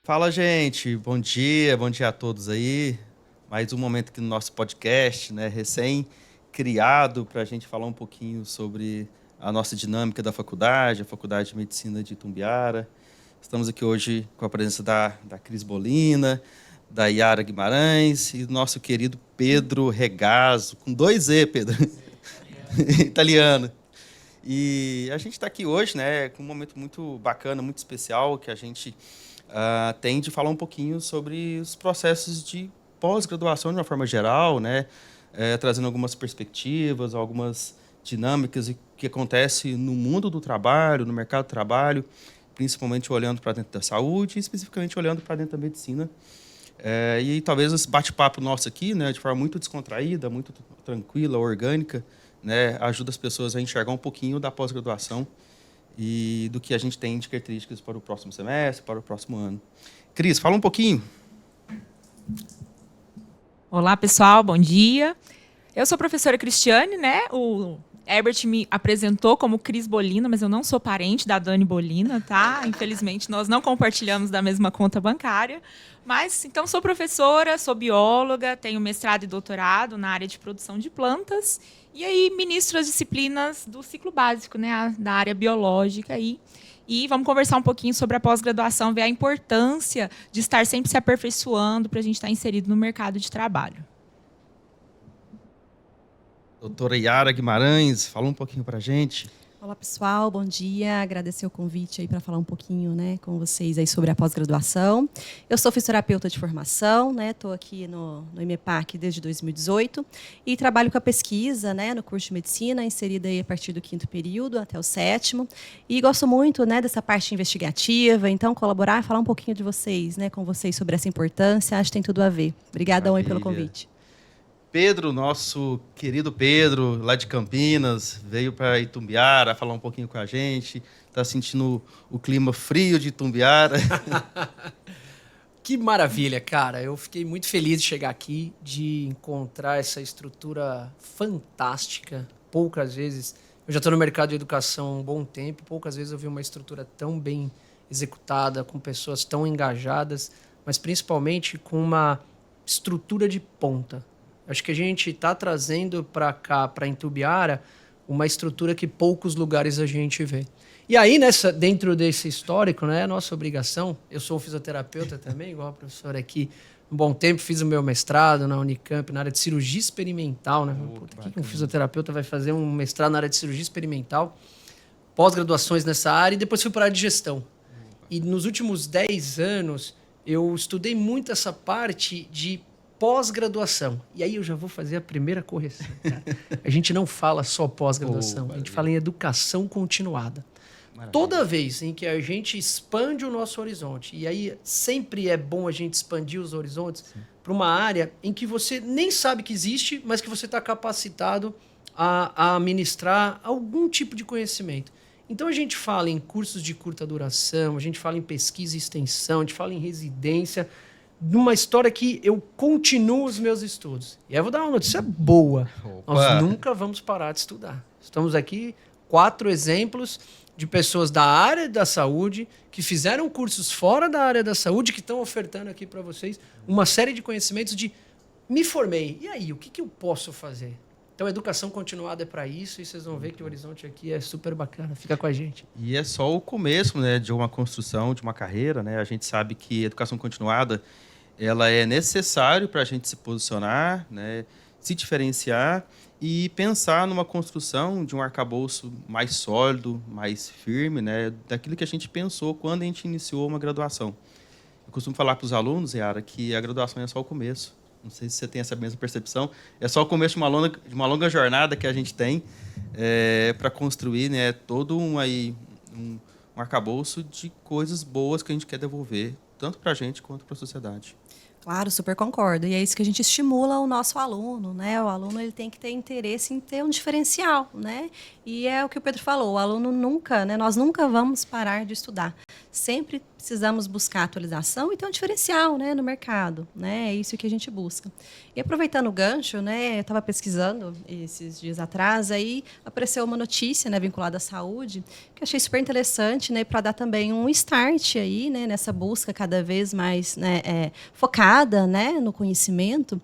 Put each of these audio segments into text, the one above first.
Fala, gente. Bom dia a todos aí. Mais um momento aqui no nosso podcast, né, recém-criado, para a gente falar um pouquinho sobre a nossa dinâmica da faculdade, a Faculdade de Medicina de Itumbiara. Estamos aqui hoje com a presença da Cris Bolina, da Yara Guimarães e do nosso querido Pedro Regazo, com dois E, Pedro, italiano. E a gente está aqui hoje, né, com um momento muito bacana, muito especial, que a gente tem de falar um pouquinho sobre os processos de pós-graduação de uma forma geral, né, trazendo algumas perspectivas, algumas dinâmicas que acontecem no mundo do trabalho, no mercado do trabalho, principalmente olhando para dentro da saúde e especificamente olhando para dentro da medicina. E talvez esse bate-papo nosso aqui, né, de forma muito descontraída, muito tranquila, orgânica, né, ajuda as pessoas a enxergar um pouquinho da pós-graduação e do que a gente tem de características para o próximo semestre, para o próximo ano. Cris, fala um pouquinho. Olá, pessoal, bom dia. Eu sou a professora Cristiane, né? O Herbert me apresentou como Cris Bolina, mas eu não sou parente da Dani Bolina, tá? Infelizmente, nós não compartilhamos da mesma conta bancária. Mas, então, sou professora, sou bióloga, tenho mestrado e doutorado na área de produção de plantas. E aí, ministro as disciplinas do ciclo básico, né? Da área biológica aí. E vamos conversar um pouquinho sobre a pós-graduação, ver a importância de estar sempre se aperfeiçoando para a gente estar inserido no mercado de trabalho. Doutora Yara Guimarães, fala um pouquinho para a gente. Olá, pessoal, bom dia. Agradecer o convite aí para falar um pouquinho, né, com vocês aí sobre a pós-graduação. Eu sou fisioterapeuta de formação, né, estou aqui no IMEPAC desde 2018 e trabalho com a pesquisa, né, no curso de medicina, inserida aí a partir do 5º período até o 7º. E gosto muito, né, dessa parte investigativa, então colaborar e falar um pouquinho de vocês, né, com vocês sobre essa importância, acho que tem tudo a ver. Obrigadão aí pelo convite. Pedro, nosso querido Pedro, lá de Campinas, veio para Itumbiara falar um pouquinho com a gente. Está sentindo o clima frio de Itumbiara. Que maravilha, cara. Eu fiquei muito feliz de chegar aqui, de encontrar essa estrutura fantástica. Poucas vezes, eu já estou no mercado de educação há um bom tempo, poucas vezes eu vi uma estrutura tão bem executada, com pessoas tão engajadas, mas principalmente com uma estrutura de ponta. Acho que a gente está trazendo para cá, para Itumbiara, uma estrutura que poucos lugares a gente vê. E aí, dentro desse histórico, né, é nossa obrigação, eu sou um fisioterapeuta também, igual a professora aqui, um bom tempo fiz o meu mestrado na Unicamp, na área de cirurgia experimental. Né? Puta, que um fisioterapeuta vai fazer um mestrado na área de cirurgia experimental, pós-graduações nessa área, e depois fui para a área de gestão. E nos últimos 10 anos, eu estudei muito essa parte de pós-graduação. E aí eu já vou fazer a primeira correção. Cara. A gente não fala só pós-graduação, a gente fala em educação continuada. Maravilha. Toda vez em que a gente expande o nosso horizonte, e aí sempre é bom a gente expandir os horizontes para uma área em que você nem sabe que existe, mas que você está capacitado a ministrar algum tipo de conhecimento. Então a gente fala em cursos de curta duração, a gente fala em pesquisa e extensão, a gente fala em residência, numa história que eu continuo os meus estudos. E aí eu vou dar uma notícia boa. Opa. Nós nunca vamos parar de estudar. Estamos aqui 4 exemplos de pessoas da área da saúde que fizeram cursos fora da área da saúde, que estão ofertando aqui para vocês uma série de conhecimentos de me formei. E aí, o que eu posso fazer? Então, a educação continuada é para isso e vocês vão ver que o horizonte aqui é super bacana. Fica com a gente. E é só o começo, né, de uma construção, de uma carreira. Né? A gente sabe que a educação continuada ela é necessário para a gente se posicionar, né, se diferenciar e pensar numa construção de um arcabouço mais sólido, mais firme, né, daquilo que a gente pensou quando a gente iniciou uma graduação. Eu costumo falar para os alunos, Yara, que a graduação é só o começo. Não sei se você tem essa mesma percepção. É só o começo de uma longa jornada que a gente tem para construir, né, todo um arcabouço de coisas boas que a gente quer devolver, tanto para a gente quanto para a sociedade. Claro, super concordo. E é isso que a gente estimula o nosso aluno, né? O aluno ele tem que ter interesse em ter um diferencial, né? E é o que o Pedro falou, o aluno nunca, né? Nós nunca vamos parar de estudar. Sempre precisamos buscar atualização e ter um diferencial, né, no mercado, né? É isso que a gente busca. E aproveitando o gancho, né, eu estava pesquisando esses dias atrás, aí apareceu uma notícia, né, vinculada à saúde, que eu achei super interessante, né, para dar também um start aí, né, nessa busca cada vez mais, né, focada, né, no conhecimento,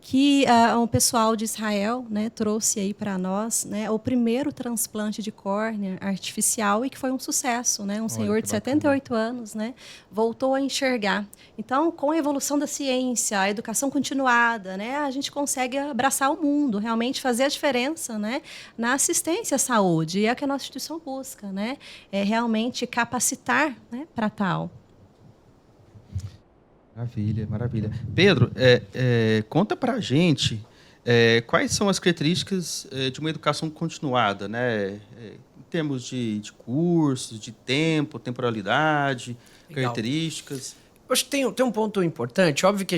que um pessoal de Israel, né, trouxe aí para nós, né, o primeiro transplante de córnea artificial e que foi um sucesso, né, um senhor de 78 anos, né, voltou a enxergar. Então, com a evolução da ciência, a educação continuada, né, a gente consegue abraçar o mundo, realmente fazer a diferença, né, na assistência à saúde. E é o que a nossa instituição busca, né, é realmente capacitar, né, para tal. Maravilha, maravilha. Pedro, conta pra gente quais são as características de uma educação continuada, né? Em termos de cursos, de tempo, temporalidade, Legal. Características. Eu acho que tem um ponto importante. Óbvio que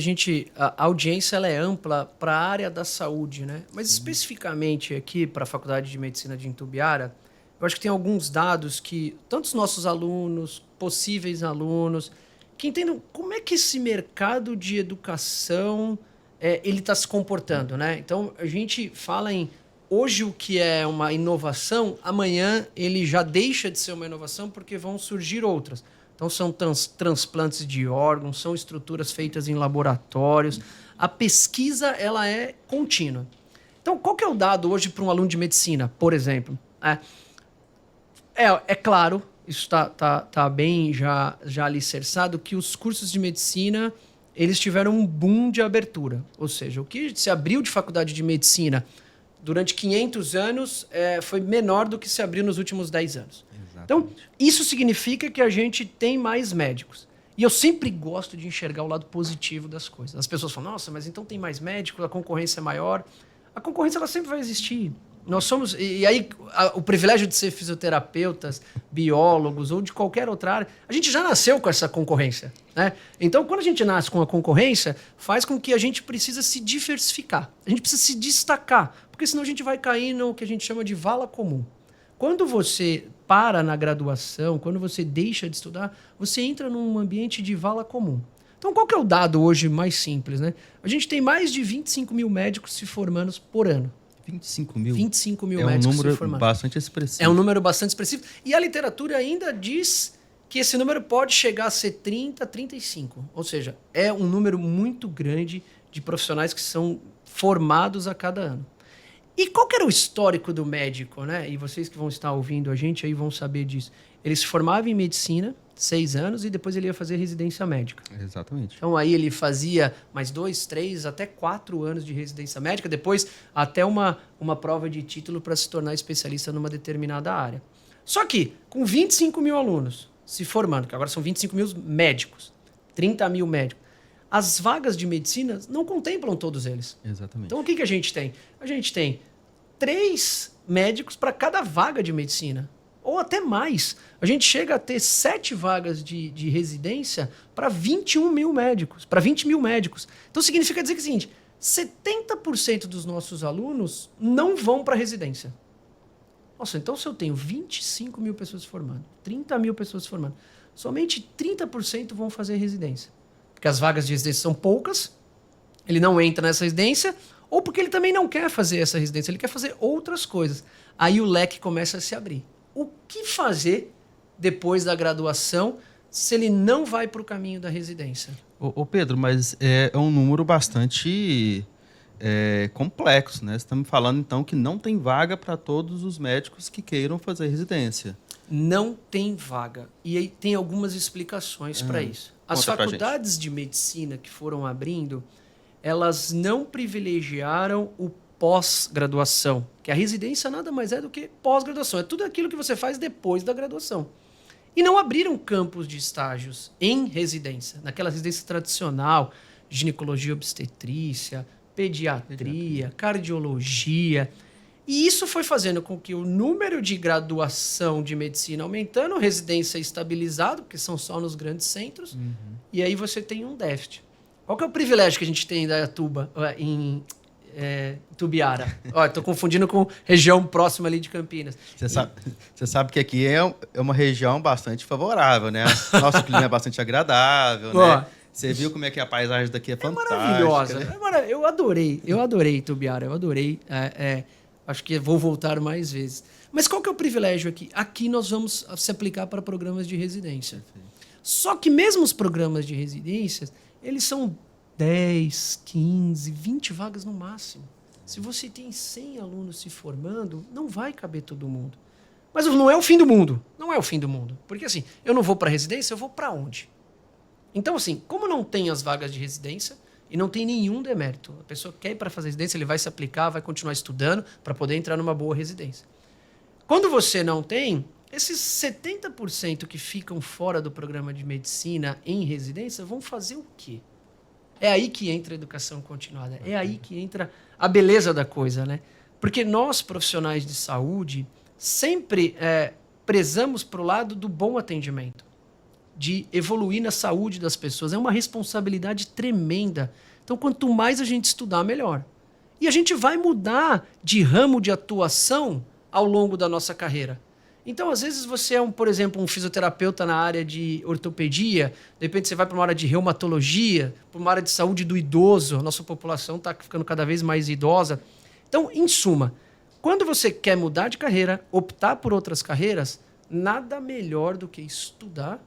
a audiência ela é ampla para a área da saúde, né? Mas especificamente aqui para a Faculdade de Medicina de Itumbiara, eu acho que tem alguns dados que tanto os nossos alunos, possíveis alunos, que entendam como é que esse mercado de educação ele está se comportando, né? Então, a gente fala em hoje o que é uma inovação, amanhã ele já deixa de ser uma inovação porque vão surgir outras. Então, são transplantes de órgãos, são estruturas feitas em laboratórios. A pesquisa ela é contínua. Então, qual que é o dado hoje para um aluno de medicina, por exemplo? É claro, isso está bem já alicerçado, que os cursos de medicina eles tiveram um boom de abertura. Ou seja, o que se abriu de faculdade de medicina durante 500 anos foi menor do que se abriu nos últimos 10 anos. Exatamente. Então, isso significa que a gente tem mais médicos. E eu sempre gosto de enxergar o lado positivo das coisas. As pessoas falam, nossa, mas então tem mais médicos, a concorrência é maior. A concorrência ela sempre vai existir. Nós somos... E aí, o privilégio de ser fisioterapeutas, biólogos ou de qualquer outra área, a gente já nasceu com essa concorrência, né? Então, quando a gente nasce com a concorrência, faz com que a gente precisa se diversificar. A gente precisa se destacar, porque senão a gente vai cair no que a gente chama de vala comum. Quando você para na graduação, quando você deixa de estudar, você entra num ambiente de vala comum. Então, qual que é o dado hoje mais simples, né? A gente tem mais de 25 mil médicos se formando por ano. 25 mil? 25 mil médicos se formando. É um número bastante expressivo. É um número bastante expressivo. E a literatura ainda diz que esse número pode chegar a ser 30, 35. Ou seja, é um número muito grande de profissionais que são formados a cada ano. E qual que era o histórico do médico, né? E vocês que vão estar ouvindo a gente aí vão saber disso. Ele se formava em medicina, 6 anos, e depois ele ia fazer residência médica. Exatamente. Então aí ele fazia mais 2, 3, até 4 anos de residência médica, depois até uma prova de título para se tornar especialista numa determinada área. Só que com 25 mil alunos se formando, que agora são 25 mil médicos, 30 mil médicos, as vagas de medicina não contemplam todos eles. Exatamente. Então o que a gente tem? A gente tem 3 médicos para cada vaga de medicina. Ou até mais. A gente chega a ter 7 vagas de residência para 21 mil médicos, para 20 mil médicos. Então significa dizer que é o seguinte, 70% dos nossos alunos não vão para residência. Nossa, então se eu tenho 25 mil pessoas se formando, 30 mil pessoas se formando, somente 30% vão fazer residência. Porque as vagas de residência são poucas, ele não entra nessa residência, ou porque ele também não quer fazer essa residência, ele quer fazer outras coisas. Aí o leque começa a se abrir. O que fazer depois da graduação se ele não vai para o caminho da residência? Ô Pedro, mas é um número bastante complexo, né? Você está me falando, então, que não tem vaga para todos os médicos que queiram fazer residência. Não tem vaga. E aí tem algumas explicações para isso. As faculdades de medicina que foram abrindo, elas não privilegiaram o pós-graduação, que a residência nada mais é do que pós-graduação. É tudo aquilo que você faz depois da graduação. E não abriram campos de estágios em residência, naquela residência tradicional, ginecologia obstetrícia, pediatria, cardiologia. E isso foi fazendo com que o número de graduação de medicina aumentando, residência estabilizado, porque são só nos grandes centros, e aí você tem um déficit. Qual que é o privilégio que a gente tem em Dayatuba, em Tubiara? Estou confundindo com região próxima ali de Campinas. Você sabe que aqui é uma região bastante favorável, né? Nosso clima é bastante agradável, né? Você viu como é que a paisagem daqui é fantástica. Maravilhosa. Né? Eu adorei Tubiara, eu adorei. Acho que vou voltar mais vezes. Mas qual que é o privilégio aqui? Aqui nós vamos se aplicar para programas de residência. Só que mesmo os programas de residências, eles são 10, 15, 20 vagas no máximo. Se você tem 100 alunos se formando, não vai caber todo mundo. Mas não é o fim do mundo. Não é o fim do mundo. Porque assim, eu não vou para residência, eu vou para onde? Então assim, como não tem as vagas de residência e não tem nenhum demérito, a pessoa quer ir para fazer residência, ele vai se aplicar, vai continuar estudando para poder entrar numa boa residência. Quando você não tem, esses 70% que ficam fora do programa de medicina em residência vão fazer o quê? É aí que entra a educação continuada. É aí que entra a beleza da coisa, né? Porque nós, profissionais de saúde, sempre prezamos para o lado do bom atendimento, de evoluir na saúde das pessoas. É uma responsabilidade tremenda. Então, quanto mais a gente estudar, melhor. E a gente vai mudar de ramo de atuação ao longo da nossa carreira. Então, às vezes, você é, por exemplo, um fisioterapeuta na área de ortopedia, de repente você vai para uma área de reumatologia, para uma área de saúde do idoso, a nossa população está ficando cada vez mais idosa. Então, em suma, quando você quer mudar de carreira, optar por outras carreiras, nada melhor do que estudar,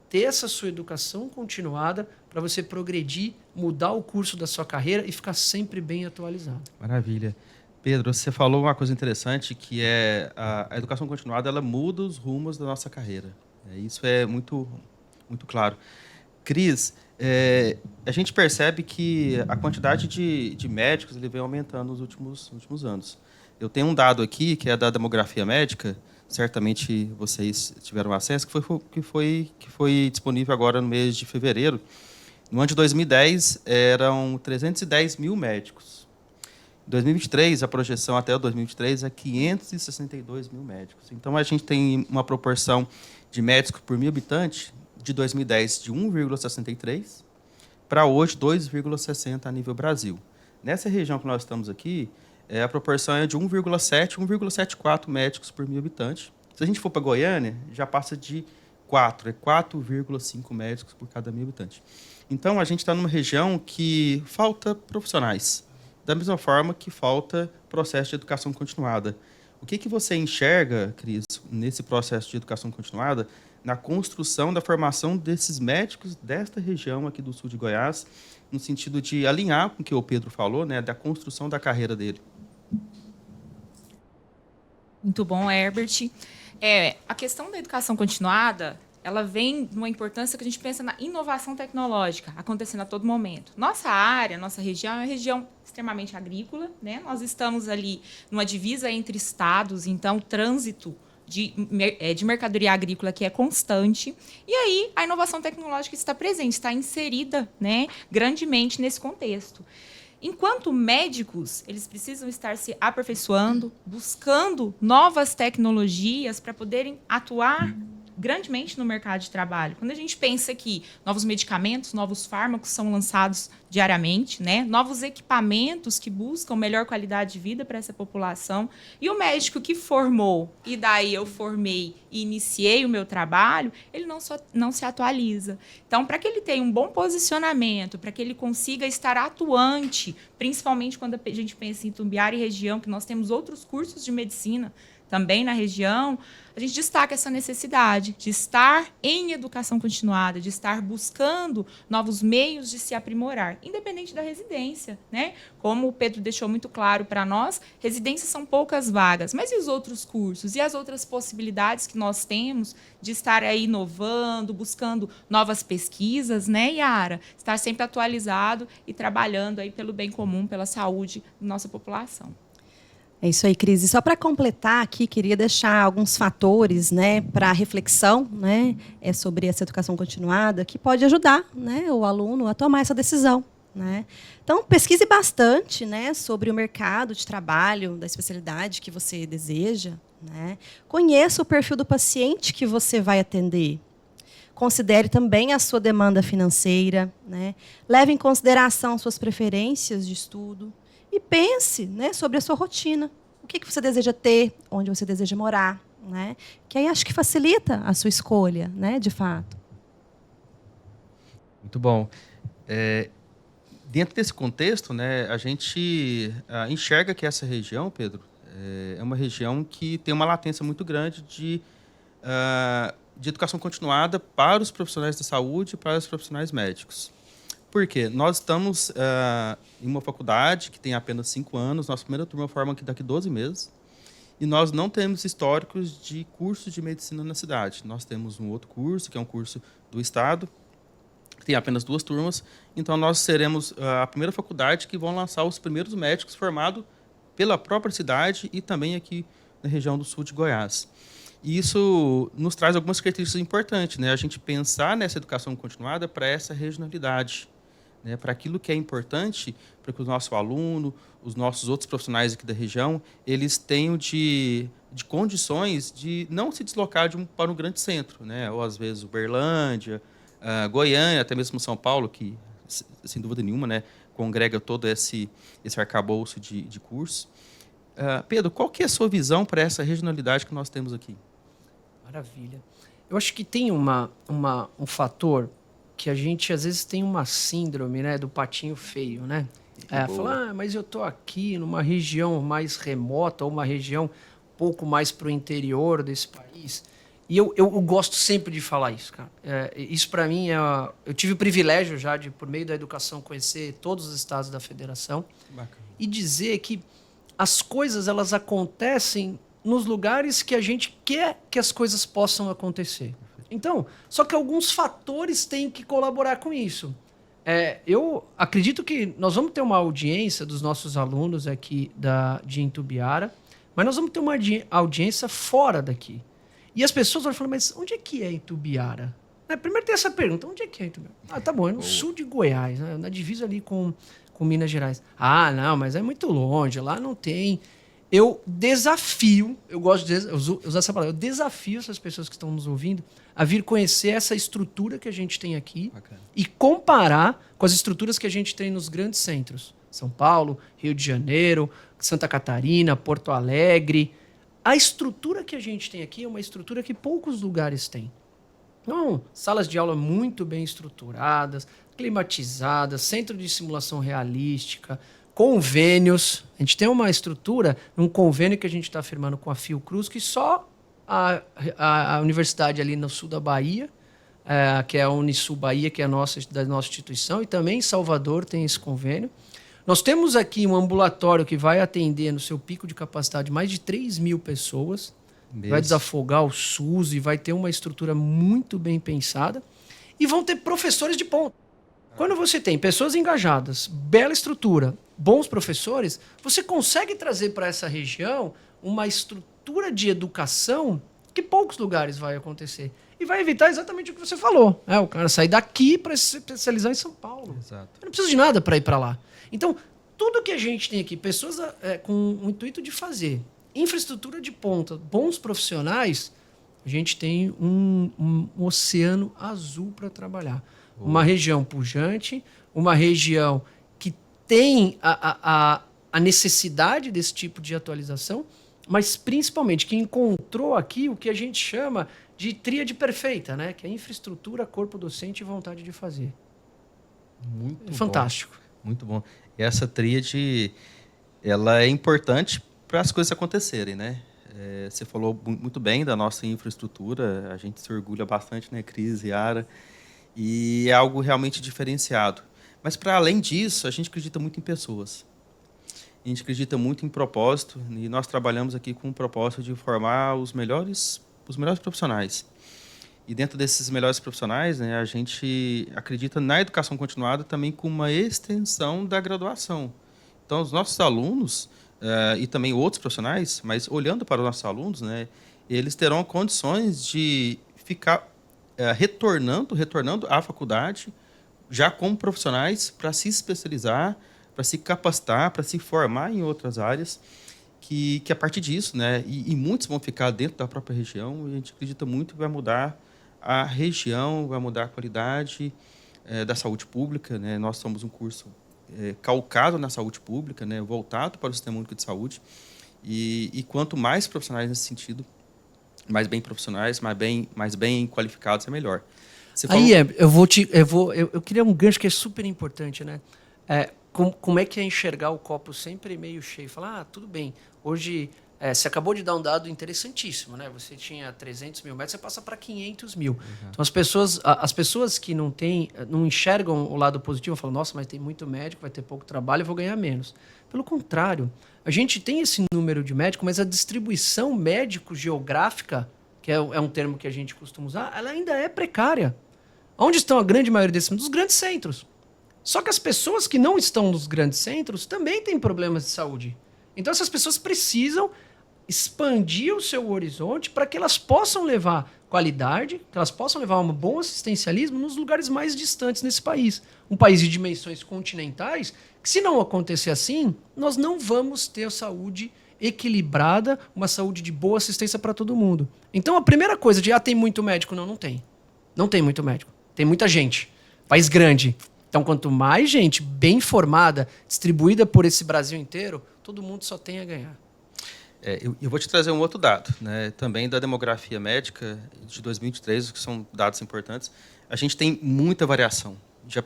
ter essa sua educação continuada para você progredir, mudar o curso da sua carreira e ficar sempre bem atualizado. Maravilha. Pedro, você falou uma coisa interessante, que é a educação continuada, ela muda os rumos da nossa carreira. Isso é muito, muito claro. Cris, a gente percebe que a quantidade de médicos ele vem aumentando nos últimos anos. Eu tenho um dado aqui, que é da demografia médica, certamente vocês tiveram acesso, que foi disponível agora no mês de fevereiro. No ano de 2010, eram 310 mil médicos. Em 2023, a projeção até o 2023 é 562 mil médicos. Então, a gente tem uma proporção de médicos por 1.000 habitantes, de 2010 de 1,63 para hoje 2,60 a nível Brasil. Nessa região que nós estamos aqui, a proporção é de 1,7, 1,74 médicos por 1.000 habitantes. Se a gente for para Goiânia, já passa de 4, 4,5 médicos por cada 1.000 habitantes. Então, a gente está numa região que falta profissionais. Da mesma forma que falta processo de educação continuada. O que você enxerga, Cris, nesse processo de educação continuada, na construção da formação desses médicos desta região aqui do sul de Goiás, no sentido de alinhar com o que o Pedro falou, né, da construção da carreira dele? Muito bom, Herbert. A questão da educação continuada, ela vem de uma importância que a gente pensa na inovação tecnológica, acontecendo a todo momento. Nossa área, nossa região é uma região extremamente agrícola, né? Nós estamos ali numa divisa entre estados, então o trânsito de mercadoria agrícola que é constante. E aí a inovação tecnológica está presente, está inserida, né, grandemente nesse contexto. Enquanto médicos, eles precisam estar se aperfeiçoando, buscando novas tecnologias para poderem atuar grandemente no mercado de trabalho. Quando a gente pensa que novos medicamentos, novos fármacos são lançados diariamente, né? Novos equipamentos que buscam melhor qualidade de vida para essa população, e o médico que formou, e daí eu formei e iniciei o meu trabalho, ele não se atualiza. Então, para que ele tenha um bom posicionamento, para que ele consiga estar atuante, principalmente quando a gente pensa em Itumbiara e região, que nós temos outros cursos de medicina também na região, a gente destaca essa necessidade de estar em educação continuada, de estar buscando novos meios de se aprimorar, independente da residência, né? Como o Pedro deixou muito claro para nós, residências são poucas vagas, mas e os outros cursos? E as outras possibilidades que nós temos de estar aí inovando, buscando novas pesquisas, né, Yara? Estar sempre atualizado e trabalhando aí pelo bem comum, pela saúde da nossa população. É isso aí, Cris. E só para completar aqui, queria deixar alguns fatores, né, para reflexão, né, sobre essa educação continuada, que pode ajudar, né, o aluno a tomar essa decisão, né? Então, pesquise bastante, né, sobre o mercado de trabalho, da especialidade que você deseja, né? Conheça o perfil do paciente que você vai atender. considere também a sua demanda financeira, né? Leve em consideração suas preferências de estudo e pense, né, sobre a sua rotina. O que você deseja ter, onde você deseja morar, né? Que aí acho que facilita a sua escolha, né, de fato. Muito bom. Dentro desse contexto, né, a gente enxerga que essa região, Pedro, é uma região que tem uma latência muito grande de educação continuada para os profissionais da saúde e para os profissionais médicos. Por quê? Nós estamos em uma faculdade que tem apenas 5 anos, nossa primeira turma forma daqui 12 meses, e nós não temos históricos de cursos de medicina na cidade. Nós temos um outro curso, que é um curso do Estado, que tem apenas 2 turmas, então nós seremos a primeira faculdade que vão lançar os primeiros médicos formados pela própria cidade e também aqui na região do sul de Goiás. E isso nos traz algumas características importantes, né? A gente pensar nessa educação continuada para essa regionalidade, né? Para aquilo que é importante, para que o nosso aluno, os nossos outros profissionais aqui da região, eles tenham de condições de não se deslocar para um grande centro, né? Ou às vezes Uberlândia, Goiânia, até mesmo São Paulo, que sem dúvida nenhuma, né, congrega todo esse arcabouço de curso. Pedro, qual que é a sua visão para essa regionalidade que nós temos aqui? Maravilha. Eu acho que tem um fator que a gente, às vezes, tem uma síndrome, né, do patinho feio, né? Falar, mas eu estou aqui numa região mais remota ou uma região um pouco mais para o interior desse país. E eu gosto sempre de falar isso, cara. Isso, para mim, eu tive o privilégio já de, por meio da educação, conhecer todos os estados da federação. Bacana. E dizer que as coisas elas acontecem nos lugares que a gente quer que as coisas possam acontecer. Então, só que alguns fatores têm que colaborar com isso. Eu acredito que nós vamos ter uma audiência dos nossos alunos aqui de Itumbiara, mas nós vamos ter uma audiência fora daqui. E as pessoas vão falar, mas onde é que é Itumbiara? Primeiro tem essa pergunta, onde é que é Itumbiara? Tá bom, é no sul de Goiás, né? Na divisa ali com Minas Gerais. Não, mas é muito longe, lá não tem. Eu desafio, eu gosto de usar essa palavra, eu desafio essas pessoas que estão nos ouvindo a vir conhecer essa estrutura que a gente tem aqui. Bacana. E comparar com as estruturas que a gente tem nos grandes centros. São Paulo, Rio de Janeiro, Santa Catarina, Porto Alegre. A estrutura que a gente tem aqui é uma estrutura que poucos lugares têm. Então, salas de aula muito bem estruturadas, climatizadas, centro de simulação realística, convênios. A gente tem uma estrutura, um convênio que a gente está firmando com a Fiocruz, que só a universidade ali no sul da Bahia, que é a Unisul Bahia, que é da nossa instituição, e também em Salvador tem esse convênio. Nós temos aqui um ambulatório que vai atender no seu pico de capacidade mais de 3.000 pessoas, vai desafogar o SUS e vai ter uma estrutura muito bem pensada. E vão ter professores de ponta. Quando você tem pessoas engajadas, bela estrutura, bons professores, você consegue trazer para essa região uma estrutura de educação que poucos lugares vai acontecer. E vai evitar exatamente o que você falou. O cara sair daqui para se especializar em São Paulo. Exato. Eu não preciso de nada para ir para lá. Então, tudo que a gente tem aqui, pessoas com o intuito de fazer, infraestrutura de ponta, bons profissionais, a gente tem um oceano azul para trabalhar. Uma região pujante, uma região que tem a necessidade desse tipo de atualização, mas principalmente que encontrou aqui o que a gente chama de tríade perfeita, né? Que é infraestrutura, corpo docente e vontade de fazer. Muito fantástico. Bom. Muito bom. E essa tríade, ela é importante para as coisas acontecerem, né? Você falou muito bem da nossa infraestrutura, a gente se orgulha bastante, né, Cris, Yara, e é algo realmente diferenciado. Mas, para além disso, a gente acredita muito em pessoas. A gente acredita muito em propósito, e nós trabalhamos aqui com o propósito de formar os melhores profissionais. E dentro desses melhores profissionais, né, a gente acredita na educação continuada também com uma extensão da graduação. Então, os nossos alunos, e também outros profissionais, mas olhando para os nossos alunos, né, eles terão condições de ficar retornando à faculdade já como profissionais para se especializar, para se capacitar, para se formar em outras áreas, que a partir disso, né, e muitos vão ficar dentro da própria região, e a gente acredita muito que vai mudar a região, vai mudar a qualidade da saúde pública, né? Nós somos um curso calcado na saúde pública, né? Voltado para o Sistema Único de Saúde. E quanto mais profissionais nesse sentido, mais bem profissionais, mais bem qualificados, é melhor. Aí, eu queria um gancho que é super importante, né? Como é que é enxergar o copo sempre meio cheio? Falar, tudo bem, hoje você acabou de dar um dado interessantíssimo, né? Você tinha 300 mil metros, você passa para 500 mil. Uhum. Então, as pessoas que não enxergam o lado positivo falam, nossa, mas tem muito médico, vai ter pouco trabalho, eu vou ganhar menos. Pelo contrário, a gente tem esse número de médicos, mas a distribuição médico-geográfica, que é um termo que a gente costuma usar, ela ainda é precária. Onde estão a grande maioria desses? Dos grandes centros. Só que as pessoas que não estão nos grandes centros também têm problemas de saúde. Então, essas pessoas precisam expandir o seu horizonte para que elas possam levar qualidade, que elas possam levar um bom assistencialismo nos lugares mais distantes nesse país. Um país de dimensões continentais, que se não acontecer assim, nós não vamos ter saúde equilibrada, uma saúde de boa assistência para todo mundo. Então, a primeira coisa de, tem muito médico? Não tem. Não tem muito médico. Tem muita gente. País grande. Então, quanto mais gente bem formada, distribuída por esse Brasil inteiro, todo mundo só tem a ganhar. Eu vou te trazer um outro dado, né? Também da demografia médica de 2023, que são dados importantes. A gente tem muita variação. Já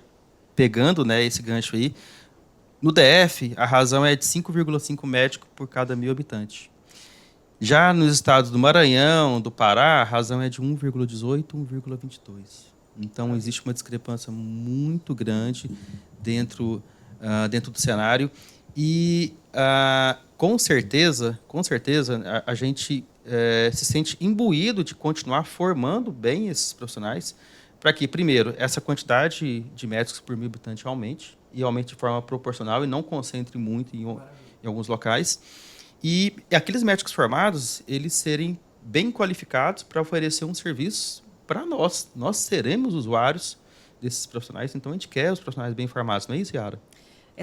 pegando, né, esse gancho aí, no DF, a razão é de 5,5 médicos por cada 1.000 habitantes. Já nos estados do Maranhão, do Pará, a razão é de 1,18, 1,22. Então, existe uma discrepância muito grande dentro do cenário. E, com certeza, a gente se sente imbuído de continuar formando bem esses profissionais para que, primeiro, essa quantidade de médicos por 1.000 habitantes aumente, e aumente de forma proporcional e não concentre muito em alguns locais. E aqueles médicos formados, eles serem bem qualificados para oferecer um serviço para nós. Nós seremos usuários desses profissionais, então a gente quer os profissionais bem formados, não é isso, Yara?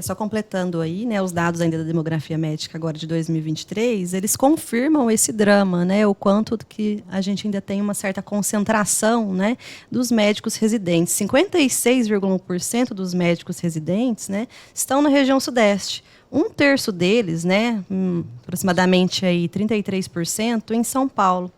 Só completando aí, né, os dados ainda da demografia médica agora de 2023, eles confirmam esse drama, né, o quanto que a gente ainda tem uma certa concentração, né, dos médicos residentes. 56,1% dos médicos residentes, né, estão na região sudeste. 1/3 deles, né, aproximadamente aí 33%, em São Paulo.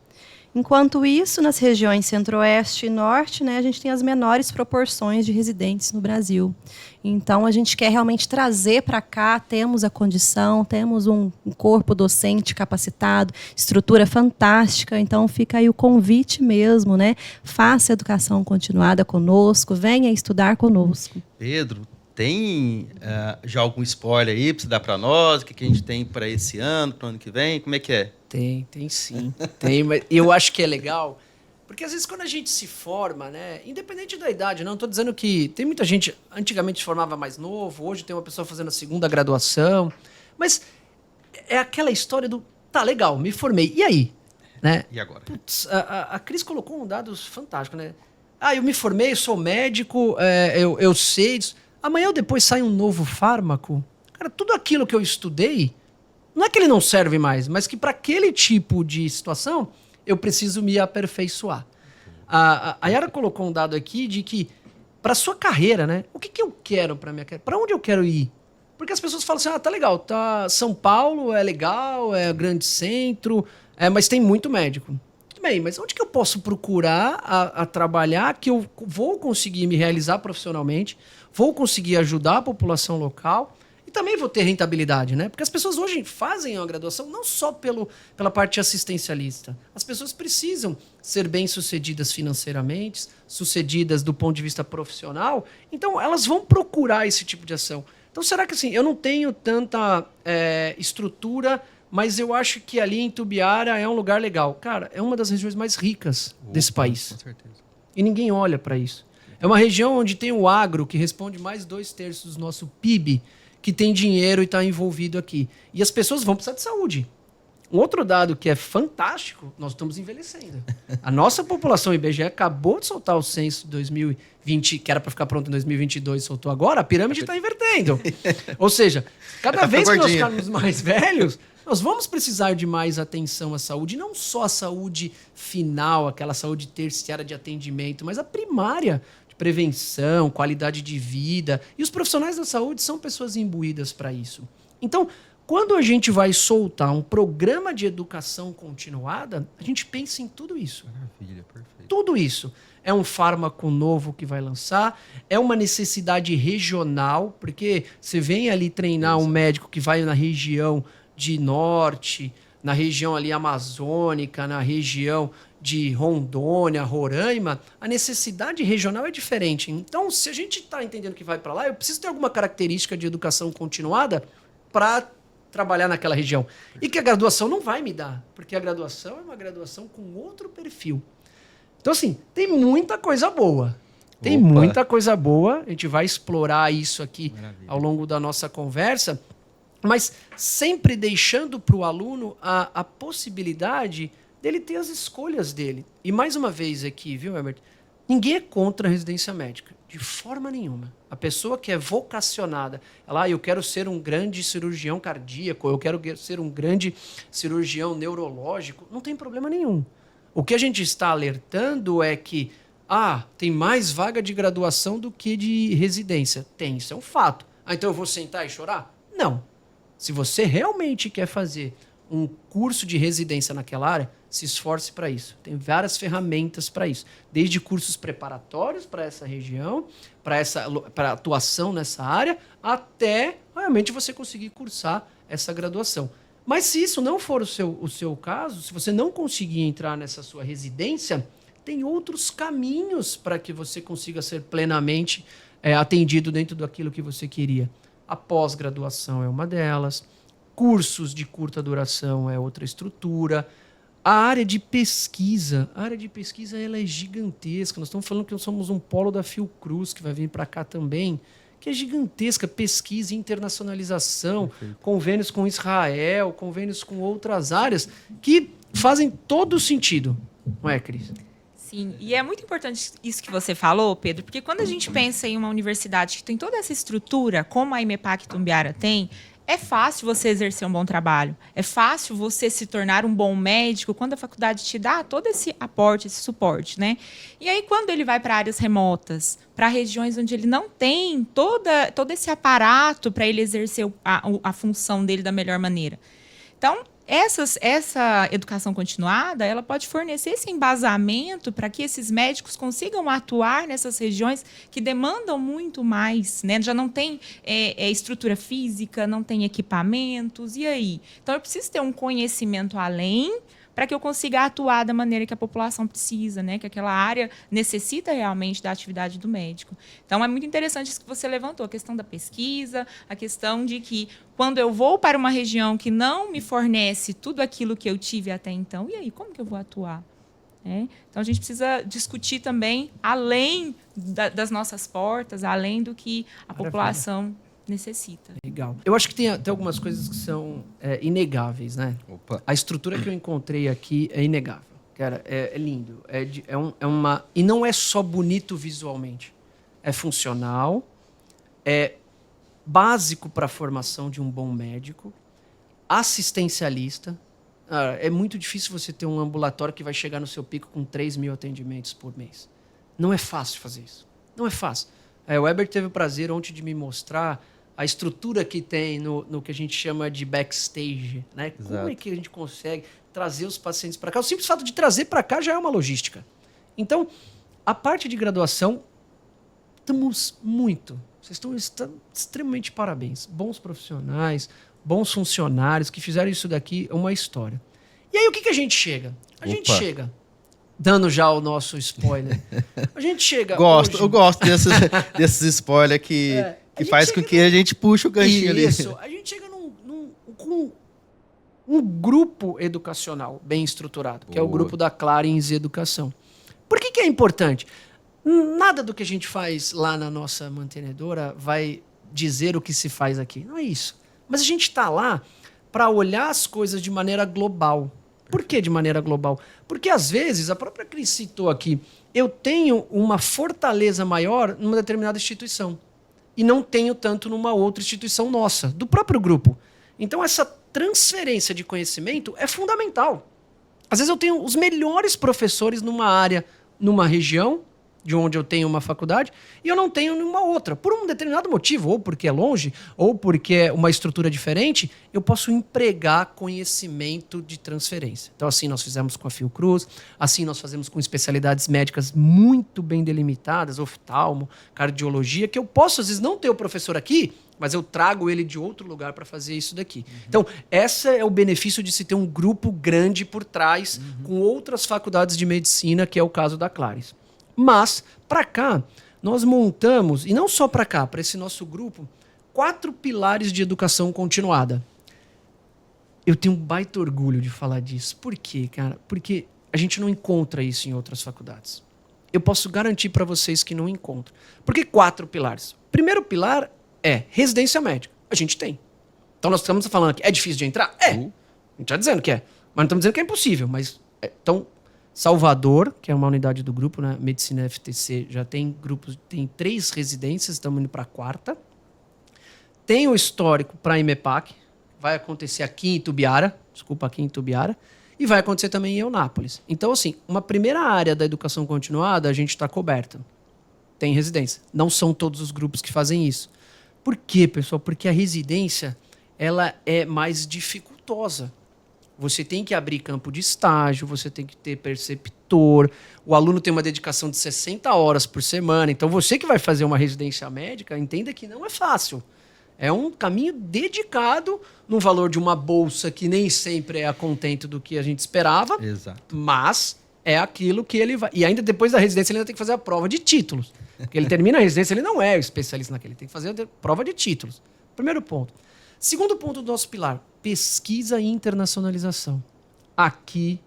Enquanto isso, nas regiões centro-oeste e norte, né, a gente tem as menores proporções de residentes no Brasil. Então, a gente quer realmente trazer para cá, temos a condição, temos um corpo docente capacitado, estrutura fantástica. Então, fica aí o convite mesmo, né? Faça educação continuada conosco, venha estudar conosco. Pedro, tem já algum spoiler aí para você dar para nós? O que a gente tem para esse ano, para o ano que vem? Como é que é? Tem sim. Tem, mas eu acho que é legal, porque às vezes quando a gente se forma, né, independente da idade, não estou dizendo que tem muita gente, antigamente se formava mais novo, hoje tem uma pessoa fazendo a segunda graduação, mas é aquela história do, tá, legal, me formei, e aí? Né? E agora? Putz, a Cris colocou um dado fantástico, né? Eu me formei, sou médico, eu sei disso. Amanhã ou depois sai um novo fármaco, cara, tudo aquilo que eu estudei, não é que ele não serve mais, mas que para aquele tipo de situação eu preciso me aperfeiçoar. A Yara colocou um dado aqui de que para sua carreira, né? O que eu quero para minha carreira? Para onde eu quero ir? Porque as pessoas falam assim, tá legal, tá São Paulo é legal, é grande centro, mas tem muito médico. Tudo bem, mas onde que eu posso procurar a trabalhar que eu vou conseguir me realizar profissionalmente, vou conseguir ajudar a população local e também vou ter rentabilidade, né? Porque as pessoas hoje fazem a graduação não só pela parte assistencialista. As pessoas precisam ser bem-sucedidas financeiramente, sucedidas do ponto de vista profissional, então elas vão procurar esse tipo de ação. Então, será que assim, eu não tenho tanta estrutura, mas eu acho que ali em Itumbiara é um lugar legal. Cara, é uma das regiões mais ricas desse país. Com certeza. E ninguém olha para isso. É uma região onde tem o agro, que responde mais 2/3 do nosso PIB, que tem dinheiro e está envolvido aqui. E as pessoas vão precisar de saúde. Um outro dado que é fantástico, nós estamos envelhecendo. A nossa população, o IBGE acabou de soltar o censo de 2020, que era para ficar pronto em 2022, soltou agora, a pirâmide está invertendo. Ou seja, cada vez que nós ficarmos mais velhos, Nós vamos precisar de mais atenção à saúde, não só a saúde final, aquela saúde terciária de atendimento, mas a primária, de prevenção, qualidade de vida. E os profissionais da saúde são pessoas imbuídas para isso. Então, quando a gente vai soltar um programa de educação continuada, a gente pensa em tudo isso. Maravilha, perfeito. Tudo isso. É um fármaco novo que vai lançar, é uma necessidade regional, porque você vem ali treinar um médico que vai na região de norte, na região ali amazônica, na região de Rondônia, Roraima, a necessidade regional é diferente. Então, se a gente está entendendo que vai para lá, eu preciso ter alguma característica de educação continuada para trabalhar naquela região. E que a graduação não vai me dar, porque a graduação é uma graduação com outro perfil. Então, assim, tem muita coisa boa. Tem muita coisa boa. A gente vai explorar isso aqui ao longo da nossa conversa, mas sempre deixando para o aluno a possibilidade dele ter as escolhas dele. E mais uma vez aqui, viu, Herbert? Ninguém é contra a residência médica, de forma nenhuma. A pessoa que é vocacionada, eu quero ser um grande cirurgião cardíaco, eu quero ser um grande cirurgião neurológico, não tem problema nenhum. O que a gente está alertando é que tem mais vaga de graduação do que de residência. Tem, isso é um fato. Então eu vou sentar e chorar? Não. Se você realmente quer fazer um curso de residência naquela área, se esforce para isso. Tem várias ferramentas para isso. Desde cursos preparatórios para essa região, para atuação nessa área, até realmente você conseguir cursar essa graduação. Mas se isso não for o seu caso, se você não conseguir entrar nessa sua residência, tem outros caminhos para que você consiga ser plenamente atendido dentro daquilo que você queria. A pós-graduação é uma delas, cursos de curta duração é outra estrutura. A área de pesquisa, ela é gigantesca. Nós estamos falando que nós somos um polo da Fiocruz, que vai vir para cá também, que é gigantesca, pesquisa e internacionalização, convênios com Israel, convênios com outras áreas, que fazem todo sentido. Não é, Cris? Sim, e é muito importante isso que você falou, Pedro, porque quando a gente pensa em uma universidade que tem toda essa estrutura, como a IMEPAC Itumbiara tem, é fácil você exercer um bom trabalho. É fácil você se tornar um bom médico quando a faculdade te dá todo esse aporte, esse suporte, né? E aí, quando ele vai para áreas remotas, para regiões onde ele não tem todo esse aparato para ele exercer a função dele da melhor maneira. Então, essa educação continuada, ela pode fornecer esse embasamento para que esses médicos consigam atuar nessas regiões que demandam muito mais, né? Já não tem estrutura física, não tem equipamentos, e aí? Então, eu preciso ter um conhecimento além para que eu consiga atuar da maneira que a população precisa, né? Que aquela área necessita realmente da atividade do médico. Então, é muito interessante isso que você levantou, a questão da pesquisa, a questão de que quando eu vou para uma região que não me fornece tudo aquilo que eu tive até então, e aí, como que eu vou atuar? Então, a gente precisa discutir também além das nossas portas, além do que a população necessita. Legal. Eu acho que tem até algumas coisas que são inegáveis, né? Opa. A estrutura que eu encontrei aqui é inegável. Cara, é lindo. E não é só bonito visualmente. É funcional, é básico para a formação de um bom médico, assistencialista. É muito difícil você ter um ambulatório que vai chegar no seu pico com 3.000 atendimentos por mês. Não é fácil fazer isso. Não é fácil. O Herbert teve o prazer ontem de me mostrar a estrutura que tem no que a gente chama de backstage, né? Exato. Como é que a gente consegue trazer os pacientes para cá? O simples fato de trazer para cá já é uma logística. Então, a parte de graduação, vocês estão extremamente parabéns. Bons profissionais, bons funcionários que fizeram isso daqui, é uma história. E aí, o que a gente chega? A gente chega... Dando já o nosso spoiler. A gente chega Eu gosto desses spoilers que faz com que a gente puxe o ganchinho ali. Isso. A gente chega com um grupo educacional bem estruturado, que é o grupo da Clarins Educação. Por que é importante? Nada do que a gente faz lá na nossa mantenedora vai dizer o que se faz aqui. Não é isso. Mas a gente está lá para olhar as coisas de maneira global. Por que de maneira global? Porque, às vezes, a própria Cris citou aqui, eu tenho uma fortaleza maior numa determinada instituição e não tenho tanto numa outra instituição nossa, do próprio grupo. Então, essa transferência de conhecimento é fundamental. Às vezes eu tenho os melhores professores numa área, numa região, de onde eu tenho uma faculdade, e eu não tenho nenhuma outra. Por um determinado motivo, ou porque é longe, ou porque é uma estrutura diferente, eu posso empregar conhecimento de transferência. Então, assim nós fizemos com a Fiocruz, assim nós fazemos com especialidades médicas muito bem delimitadas, oftalmo, cardiologia, que eu posso, às vezes, não ter o professor aqui, mas eu trago ele de outro lugar para fazer isso daqui. Então, esse é o benefício de se ter um grupo grande por trás, com outras faculdades de medicina, que é o caso da Claris. Mas, para cá, nós montamos, e não só para cá, para esse nosso grupo, 4 pilares de educação continuada. Eu tenho um baita orgulho de falar disso. Por quê, cara? Porque a gente não encontra isso em outras faculdades. Eu posso garantir para vocês que não encontro. Por que 4 pilares? O primeiro pilar é residência médica. A gente tem. Então nós estamos falando que é difícil de entrar? É. A gente está dizendo que é. Mas não estamos dizendo que é impossível. Mas, então, Salvador, que é uma unidade do grupo, né? Medicina FTC, já tem grupos, tem 3 residências, estamos indo para a 4ª. Tem o histórico para a IMEPAC, vai acontecer aqui em Itumbiara, e vai acontecer também em Eunápolis. Então, assim, uma primeira área da educação continuada, a gente está coberta. Tem residência. Não são todos os grupos que fazem isso. Por quê, pessoal? Porque a residência, ela é mais dificultosa. Você tem que abrir campo de estágio, você tem que ter preceptor, o aluno tem uma dedicação de 60 horas por semana. Então, você que vai fazer uma residência médica, entenda que não é fácil. É um caminho dedicado num valor de uma bolsa que nem sempre é a contento do que a gente esperava. Exato. Mas é aquilo que ele vai... E ainda depois da residência, ele ainda tem que fazer a prova de títulos. Porque ele termina a residência, ele não é especialista naquele. Ele tem que fazer a prova de títulos. Primeiro ponto. Segundo ponto do nosso pilar, pesquisa e internacionalização. Aqui,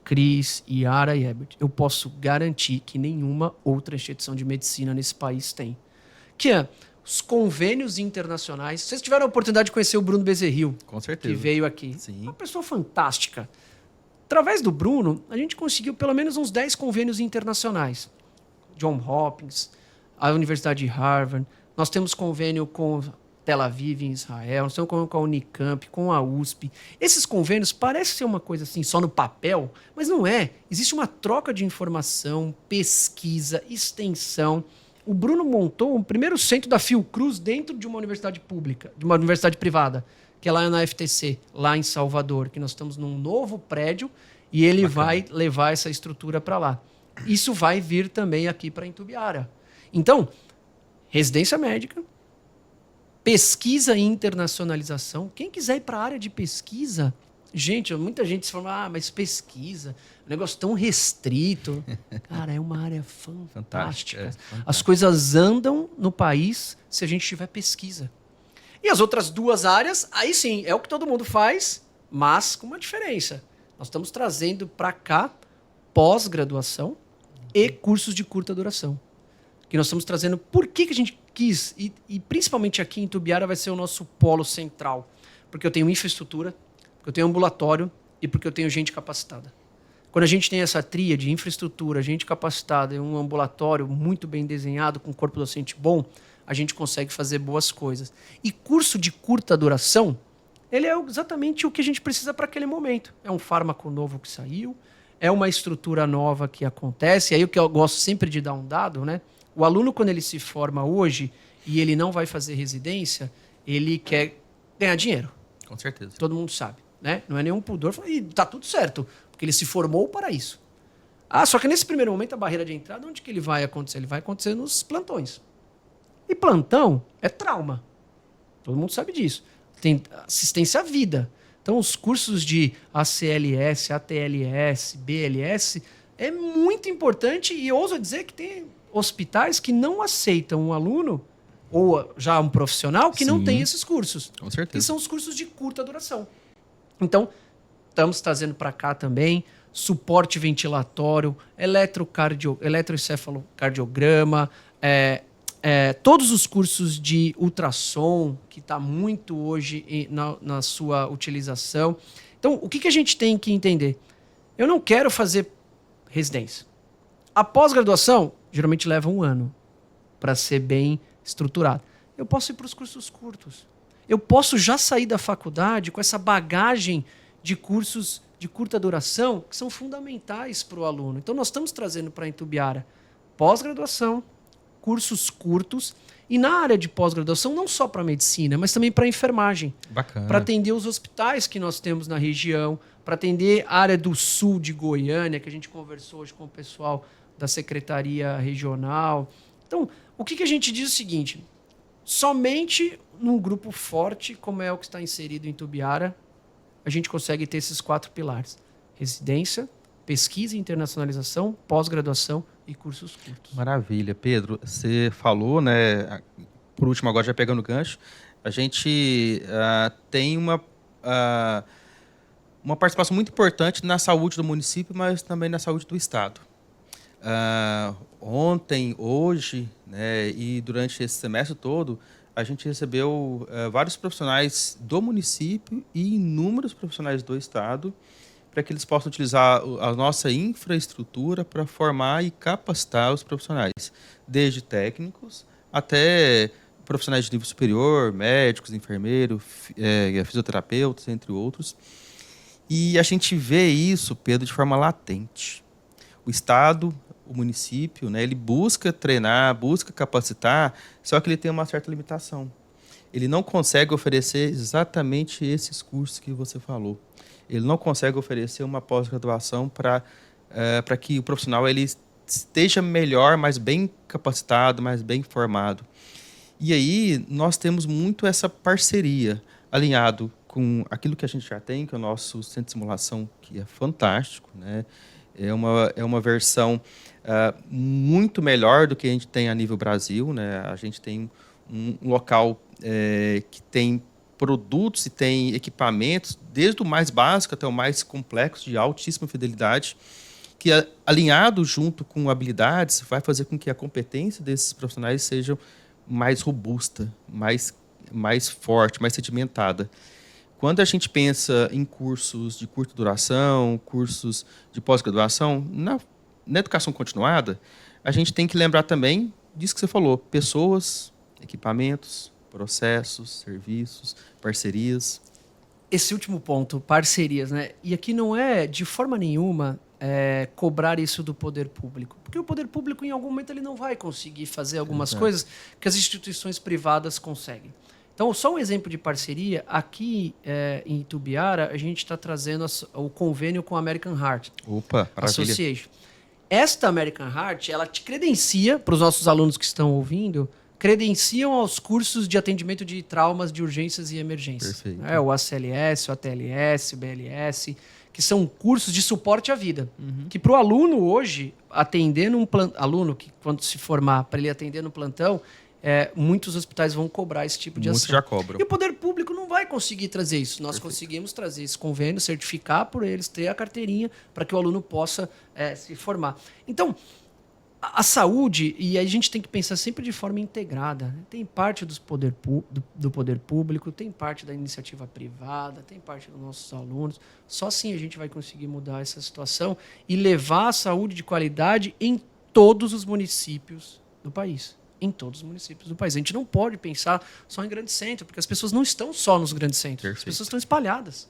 Cris, Yara e Herbert, eu posso garantir que nenhuma outra instituição de medicina nesse país tem. Que é os convênios internacionais. Vocês tiveram a oportunidade de conhecer o Bruno Bezerril, Com certeza. que veio aqui. Sim. Uma pessoa fantástica. Através do Bruno, a gente conseguiu pelo menos uns 10 convênios internacionais. John Hopkins, a Universidade de Harvard. Nós temos convênio com Tel Aviv, em Israel. Nós temos convênio com a Unicamp, com a USP. Esses convênios parecem ser uma coisa assim, só no papel, mas não é. Existe uma troca de informação, pesquisa, extensão. O Bruno montou o primeiro centro da Fiocruz dentro de uma universidade pública, de uma universidade privada, que é lá na FTC, lá em Salvador, que nós estamos num novo prédio e ele vai levar essa estrutura para lá. Isso vai vir também aqui para Itumbiara. Então, residência médica, pesquisa e internacionalização. Quem quiser ir para a área de pesquisa, gente, muita gente fala, mas pesquisa, um negócio tão restrito. Cara, é uma área fantástica. As coisas andam no país se a gente tiver pesquisa. E as outras 2 áreas, aí sim, é o que todo mundo faz, mas com uma diferença. Nós estamos trazendo para cá pós-graduação e cursos de curta duração. Que nós estamos trazendo... Por que a gente quis? E principalmente aqui em Itumbiara vai ser o nosso polo central. Porque eu tenho infraestrutura, porque eu tenho ambulatório e porque eu tenho gente capacitada. Quando a gente tem essa tríade de infraestrutura, gente capacitada e um ambulatório muito bem desenhado, com corpo docente bom, a gente consegue fazer boas coisas. E curso de curta duração, ele é exatamente o que a gente precisa para aquele momento. É um fármaco novo que saiu, é uma estrutura nova que acontece. E aí o que eu gosto sempre de dar um dado, né? O aluno, quando ele se forma hoje e ele não vai fazer residência, ele quer ganhar dinheiro. Com certeza. Todo mundo sabe, né? Não é nenhum pudor. E tá tudo certo, porque ele se formou para isso. Ah, só que nesse primeiro momento, a barreira de entrada, onde que ele vai acontecer? Ele vai acontecer nos plantões. E plantão é trauma. Todo mundo sabe disso. Tem assistência à vida. Então, os cursos de ACLS, ATLS, BLS é muito importante e ouso dizer que tem hospitais que não aceitam um aluno ou já um profissional que não tem esses cursos. Com certeza. Que são os cursos de curta duração. Então, estamos trazendo para cá também suporte ventilatório, eletroencefalocardiograma, todos os cursos de ultrassom, que está muito hoje na sua utilização. Então, o que a gente tem que entender? Eu não quero fazer residência. A pós-graduação, geralmente leva 1 ano para ser bem estruturado. Eu posso ir para os cursos curtos. eu posso já sair da faculdade com essa bagagem de cursos de curta duração que são fundamentais para o aluno. Então, nós estamos trazendo para a Itumbiara pós-graduação, cursos curtos, e na área de pós-graduação, não só para medicina, mas também para enfermagem. Bacana. Para atender os hospitais que nós temos na região, para atender a área do sul de Goiânia, que a gente conversou hoje com o pessoal da Secretaria Regional. Então, o que a gente diz é o seguinte: somente num grupo forte, como é o que está inserido em Itumbiara, a gente consegue ter esses 4 pilares: residência, pesquisa e internacionalização, pós-graduação e cursos curtos. Maravilha. Pedro, você falou, né? Por último, agora já pegando o gancho, a gente tem uma participação muito importante na saúde do município, mas também na saúde do estado. Ontem, hoje, né, e durante esse semestre todo, a gente recebeu vários profissionais do município e inúmeros profissionais do estado para que eles possam utilizar a nossa infraestrutura para formar e capacitar os profissionais, desde técnicos até profissionais de nível superior, médicos, enfermeiros, fisioterapeutas, entre outros. E a gente vê isso, Pedro, de forma latente. O Estado, o município, né, ele busca treinar, busca capacitar, só que ele tem uma certa limitação. Ele não consegue oferecer exatamente esses cursos que você falou. Ele não consegue oferecer uma pós-graduação para que o profissional ele esteja melhor, mais bem capacitado, mais bem formado. E aí nós temos muito essa parceria, alinhado com aquilo que a gente já tem, que é o nosso centro de simulação, que é fantástico, né? É uma versão muito melhor do que a gente tem a nível Brasil, né? A gente tem um local que tem produtos e tem equipamentos, desde o mais básico até o mais complexo, de altíssima fidelidade, que alinhado junto com habilidades, vai fazer com que a competência desses profissionais seja mais robusta, mais forte, mais sedimentada. Quando a gente pensa em cursos de curta duração, cursos de pós-graduação, na educação continuada, a gente tem que lembrar também disso que você falou: pessoas, equipamentos, processos, serviços, parcerias. Esse último ponto, parcerias, né? E aqui não é, de forma nenhuma, cobrar isso do poder público. Porque o poder público, em algum momento, ele não vai conseguir fazer algumas coisas que as instituições privadas conseguem. Então, só um exemplo de parceria. Aqui em Itumbiara, a gente está trazendo o convênio com a American Heart Association. Esta American Heart, ela te credencia, para os nossos alunos que estão ouvindo, credenciam aos cursos de atendimento de traumas de urgências e emergências. Perfeito. O ACLS, o ATLS, o BLS, que são cursos de suporte à vida. Que para o aluno hoje, atender num aluno que quando se formar, para ele atender no plantão, muitos hospitais vão cobrar esse tipo de ação. Muitos já cobram. E o poder público não vai conseguir trazer isso. Nós conseguimos trazer esse convênio, certificar por eles, ter a carteirinha para que o aluno possa se formar. Então, a saúde, e a gente tem que pensar sempre de forma integrada, né? Tem parte do poder público, tem parte da iniciativa privada, tem parte dos nossos alunos. Só assim a gente vai conseguir mudar essa situação e levar a saúde de qualidade em todos os municípios do país. Em todos os municípios do país. A gente não pode pensar só em grandes centros, porque as pessoas não estão só nos grandes centros. Perfeito. As pessoas estão espalhadas.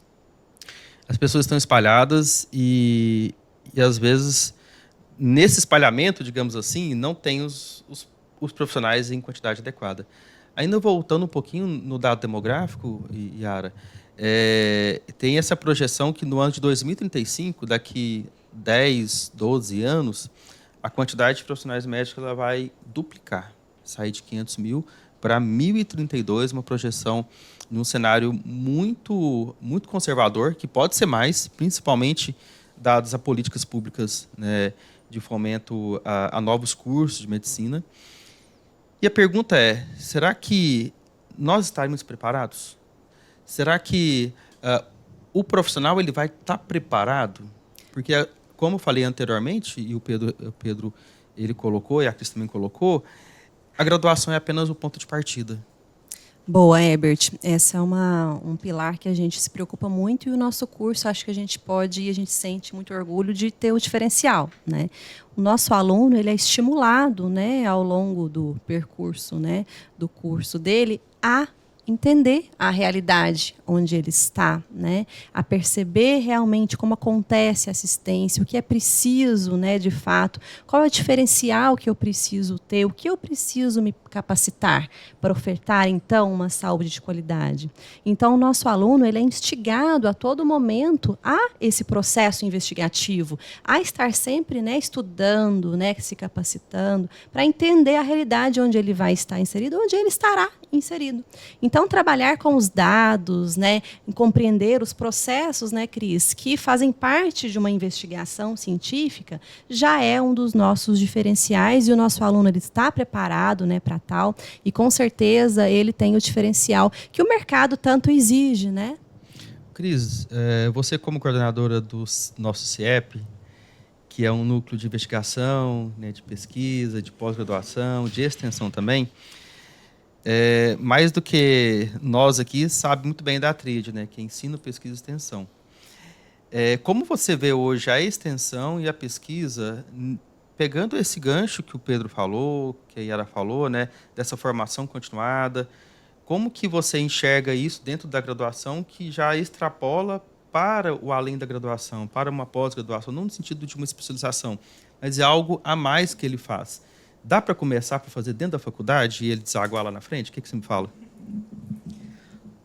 As pessoas estão espalhadas e às vezes, nesse espalhamento, digamos assim, não tem os profissionais em quantidade adequada. Ainda voltando um pouquinho no dado demográfico, Yara, tem essa projeção que no ano de 2035, daqui 10, 12 anos, a quantidade de profissionais médicos ela vai duplicar, sair de 500 mil para 1.032, uma projeção num cenário muito, muito conservador, que pode ser mais, principalmente dadas a políticas públicas, né, de fomento a novos cursos de medicina. E a pergunta é, será que nós estaremos preparados? Será que o profissional ele vai estar preparado? Porque, como eu falei anteriormente, e o Pedro ele colocou, e a Cris também colocou, a graduação é apenas o ponto de partida. Boa, Herbert. Essa é um pilar que a gente se preocupa muito e o nosso curso, acho que a gente sente muito orgulho de ter o diferencial, né? O nosso aluno, ele é estimulado, né, ao longo do percurso, né, do curso dele, a entender a realidade onde ele está, né? A perceber realmente como acontece a assistência, o que é preciso, né, de fato, qual é o diferencial que eu preciso ter, o que eu preciso me capacitar para ofertar, então, uma saúde de qualidade. Então, o nosso aluno ele é instigado a todo momento a esse processo investigativo, a estar sempre, né, estudando, né, se capacitando, para entender a realidade onde ele vai estar inserido, onde ele estará inserido. Então, trabalhar com os dados, né, em compreender os processos, né, Cris, que fazem parte de uma investigação científica, já é um dos nossos diferenciais, e o nosso aluno ele está preparado, né, para tal, e com certeza ele tem o diferencial que o mercado tanto exige, né? Cris, você como coordenadora do nosso CIEP, que é um núcleo de investigação, né, de pesquisa, de pós-graduação, de extensão também, mais do que nós aqui, sabe muito bem da tríade, né, que é ensino, pesquisa e extensão. Como você vê hoje a extensão e a pesquisa, pegando esse gancho que o Pedro falou, que a Yara falou, né, dessa formação continuada, como que você enxerga isso dentro da graduação que já extrapola para o além da graduação, para uma pós-graduação, não no sentido de uma especialização, mas é algo a mais que ele faz? Dá para começar para fazer dentro da faculdade e ele desaguar lá na frente? O que você me fala?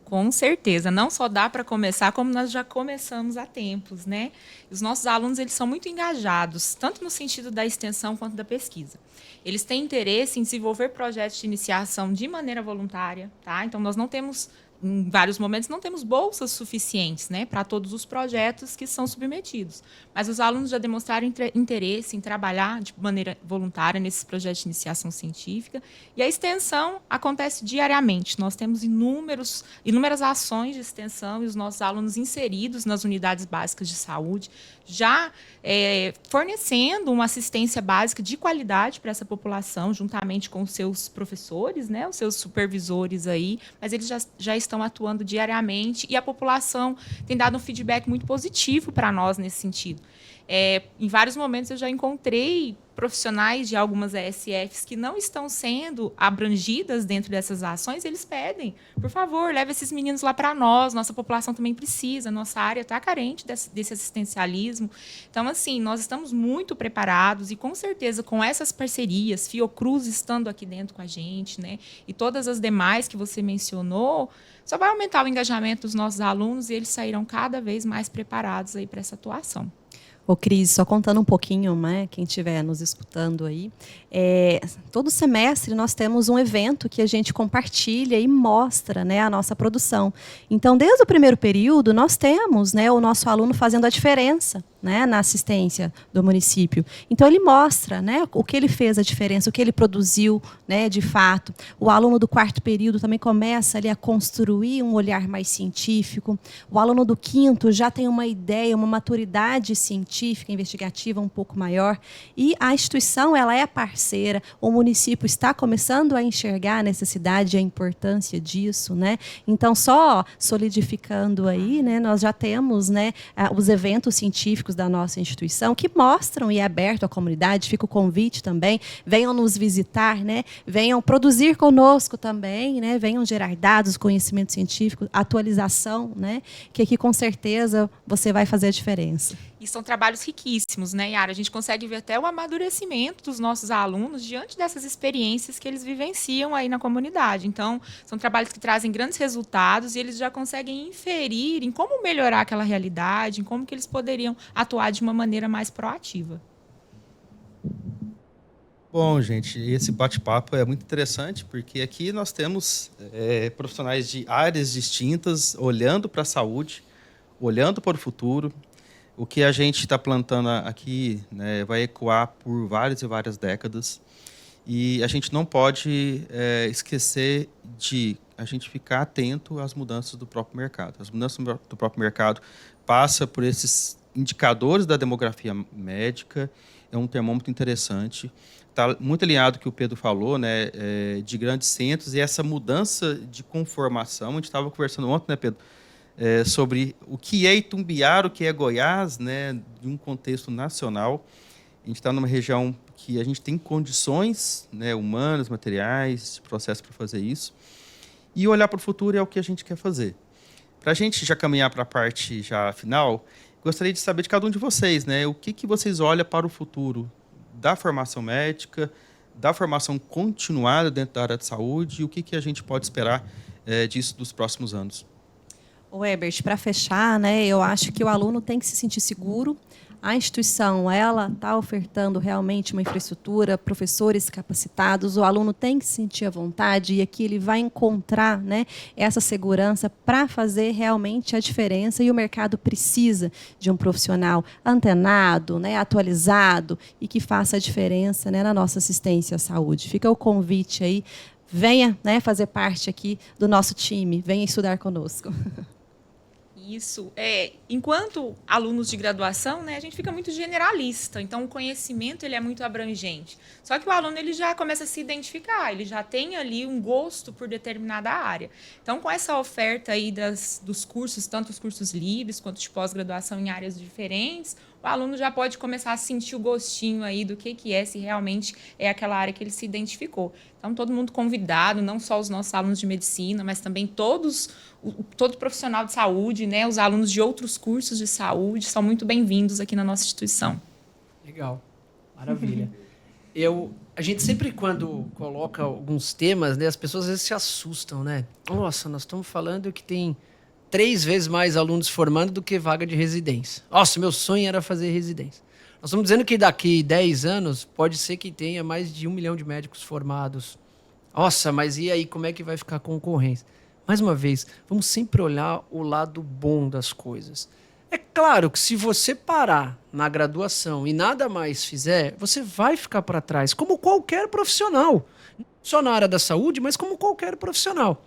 Com certeza, não só dá para começar, como nós já começamos há tempos, né? Os nossos alunos eles são muito engajados, tanto no sentido da extensão quanto da pesquisa. Eles têm interesse em desenvolver projetos de iniciação de maneira voluntária, tá? Então, nós não temos, em vários momentos, não temos bolsas suficientes, né, para todos os projetos que são submetidos. Mas os alunos já demonstraram interesse em trabalhar de maneira voluntária nesses projetos de iniciação científica. E a extensão acontece diariamente. Nós temos inúmeras ações de extensão e os nossos alunos inseridos nas unidades básicas de saúde, já fornecendo uma assistência básica de qualidade para essa população, juntamente com os seus professores, né, os seus supervisores aí, mas eles já estão atuando diariamente e a população tem dado um feedback muito positivo para nós nesse sentido. Em vários momentos eu já encontrei profissionais de algumas ESFs que não estão sendo abrangidas dentro dessas ações, eles pedem, por favor, leve esses meninos lá para nós, nossa população também precisa, nossa área está carente desse assistencialismo. Então, assim, nós estamos muito preparados e, com certeza, com essas parcerias, Fiocruz estando aqui dentro com a gente, né, e todas as demais que você mencionou, só vai aumentar o engajamento dos nossos alunos e eles sairão cada vez mais preparados aí para essa atuação. Ô, Cris, só contando um pouquinho, né, quem estiver nos escutando aí, todo semestre nós temos um evento que a gente compartilha e mostra, né, a nossa produção. Então, desde o primeiro período, nós temos, né, o nosso aluno fazendo a diferença, né, na assistência do município. Então, ele mostra, né, o que ele fez a diferença, o que ele produziu, né, de fato. O aluno do quarto período também começa ali a construir um olhar mais científico. O aluno do quinto já tem uma ideia, uma maturidade científica, investigativa um pouco maior. E a instituição, ela é parceira, o município está começando a enxergar a necessidade e a importância disso, né? Então, só solidificando aí, né, nós já temos, né, os eventos científicos da nossa instituição que mostram e é aberto à comunidade, fica o convite também, venham nos visitar, né? Venham produzir conosco também, né? Venham gerar dados, conhecimento científico, atualização, né? Que aqui com certeza você vai fazer a diferença. E são trabalhos riquíssimos, né, Yara? A gente consegue ver até o amadurecimento dos nossos alunos diante dessas experiências que eles vivenciam aí na comunidade. Então, são trabalhos que trazem grandes resultados e eles já conseguem inferir em como melhorar aquela realidade, em como que eles poderiam atuar de uma maneira mais proativa. Bom, gente, esse bate-papo é muito interessante porque aqui nós temos profissionais de áreas distintas olhando para a saúde, olhando para o futuro. O que a gente está plantando aqui, né, vai ecoar por várias e várias décadas e a gente não pode esquecer de a gente ficar atento às mudanças do próprio mercado. As mudanças do próprio mercado passam por esses indicadores da demografia médica, é um termômetro interessante. Está muito alinhado com o que o Pedro falou, né, de grandes centros e essa mudança de conformação. A gente estava conversando ontem, né, Pedro? Sobre o que é Itumbiara, o que é Goiás, né, de um contexto nacional. A gente está numa região que a gente tem condições, né, humanas, materiais, de processo para fazer isso. E olhar para o futuro é o que a gente quer fazer. Para a gente já caminhar para a parte já final, gostaria de saber de cada um de vocês, né? O que vocês olham para o futuro da formação médica, da formação continuada dentro da área de saúde e o que a gente pode esperar disso dos próximos anos. O Herbert, para fechar, né, eu acho que o aluno tem que se sentir seguro. A instituição, ela está ofertando realmente uma infraestrutura, professores capacitados, o aluno tem que se sentir à vontade e aqui ele vai encontrar, né, essa segurança para fazer realmente a diferença, e o mercado precisa de um profissional antenado, né, atualizado e que faça a diferença, né, na nossa assistência à saúde. Fica o convite aí, venha, né, fazer parte aqui do nosso time, venha estudar conosco. Isso. Enquanto alunos de graduação, né, a gente fica muito generalista, então o conhecimento ele é muito abrangente. Só que o aluno ele já começa a se identificar, ele já tem ali um gosto por determinada área. Então, com essa oferta aí dos cursos, tanto os cursos livres quanto de pós-graduação em áreas diferentes, o aluno já pode começar a sentir o gostinho aí do que é, se realmente é aquela área que ele se identificou. Então, todo mundo convidado, não só os nossos alunos de medicina, mas também todo profissional de saúde, né, os alunos de outros cursos de saúde, são muito bem-vindos aqui na nossa instituição. Legal, maravilha. A gente sempre, quando coloca alguns temas, né, as pessoas às vezes se assustam, né? Nossa, nós estamos falando que tem 3 vezes mais alunos formando do que vaga de residência. Nossa, meu sonho era fazer residência. Nós estamos dizendo que daqui 10 anos pode ser que tenha mais de 1 milhão de médicos formados. Nossa, mas e aí, como é que vai ficar a concorrência? Mais uma vez, vamos sempre olhar o lado bom das coisas. É claro que se você parar na graduação e nada mais fizer, você vai ficar para trás, como qualquer profissional. Não só na área da saúde, mas como qualquer profissional.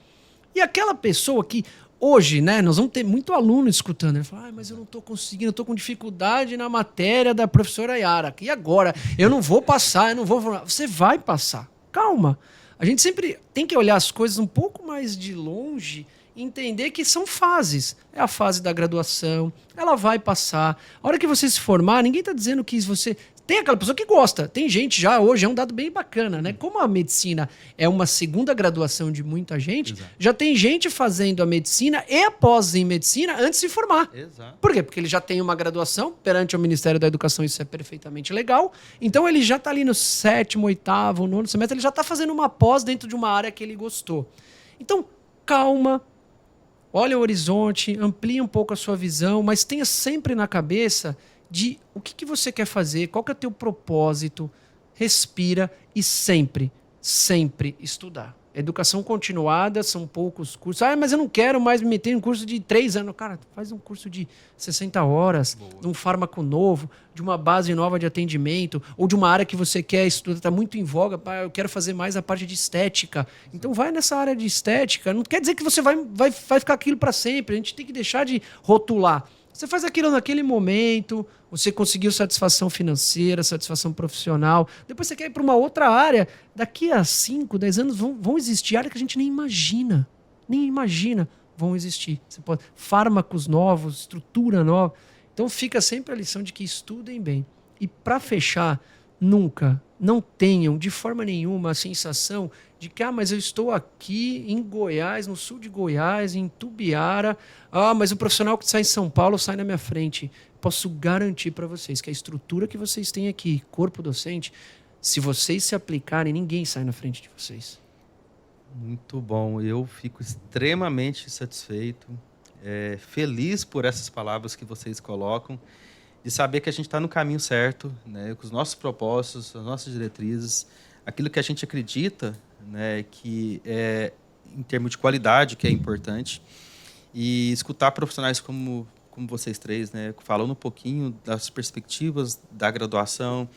E aquela pessoa que hoje, né, nós vamos ter muito aluno escutando. Ele fala, mas eu não estou conseguindo, eu estou com dificuldade na matéria da professora Yara. E agora? Eu não vou passar, eu não vou formar. Você vai passar. Calma. A gente sempre tem que olhar as coisas um pouco mais de longe e entender que são fases. É a fase da graduação, ela vai passar. A hora que você se formar, ninguém está dizendo que você... Tem aquela pessoa que gosta. Tem gente já, hoje é um dado bem bacana, né? Como a medicina é uma segunda graduação de muita gente, exato, já tem gente fazendo a medicina e a pós em medicina antes de se formar. Exato. Por quê? Porque ele já tem uma graduação, perante o Ministério da Educação isso é perfeitamente legal. Então ele já está ali no 7º, 8º, 9º semestre, ele já está fazendo uma pós dentro de uma área que ele gostou. Então, calma, olha o horizonte, amplie um pouco a sua visão, mas tenha sempre na cabeça de o que você quer fazer, qual que é o teu propósito, respira e sempre, sempre estudar. Educação continuada, são poucos cursos. Mas eu não quero mais me meter em um curso de 3 anos. Cara, faz um curso de 60 horas, de um fármaco novo, de uma base nova de atendimento, ou de uma área que você quer estudar, está muito em voga, eu quero fazer mais a parte de estética. Então vai nessa área de estética. Não quer dizer que você vai ficar aquilo para sempre. A gente tem que deixar de rotular. Você faz aquilo naquele momento, você conseguiu satisfação financeira, satisfação profissional, depois você quer ir para uma outra área. Daqui a 5, 10 anos vão existir áreas que a gente nem imagina vão existir. Você pode, fármacos novos, estrutura nova. Então fica sempre a lição de que estudem bem. E para fechar, nunca, não tenham de forma nenhuma a sensação de que, mas eu estou aqui em Goiás, no sul de Goiás, em Tubiara, mas o profissional que sai em São Paulo sai na minha frente. Posso garantir para vocês que a estrutura que vocês têm aqui, corpo docente, se vocês se aplicarem, ninguém sai na frente de vocês. Muito bom, eu fico extremamente satisfeito, feliz por essas palavras que vocês colocam, de saber que a gente está no caminho certo, né, com os nossos propósitos, as nossas diretrizes, aquilo que a gente acredita, né, que é em termos de qualidade, que é importante, e escutar profissionais como vocês três, né, falando um pouquinho das perspectivas da graduação,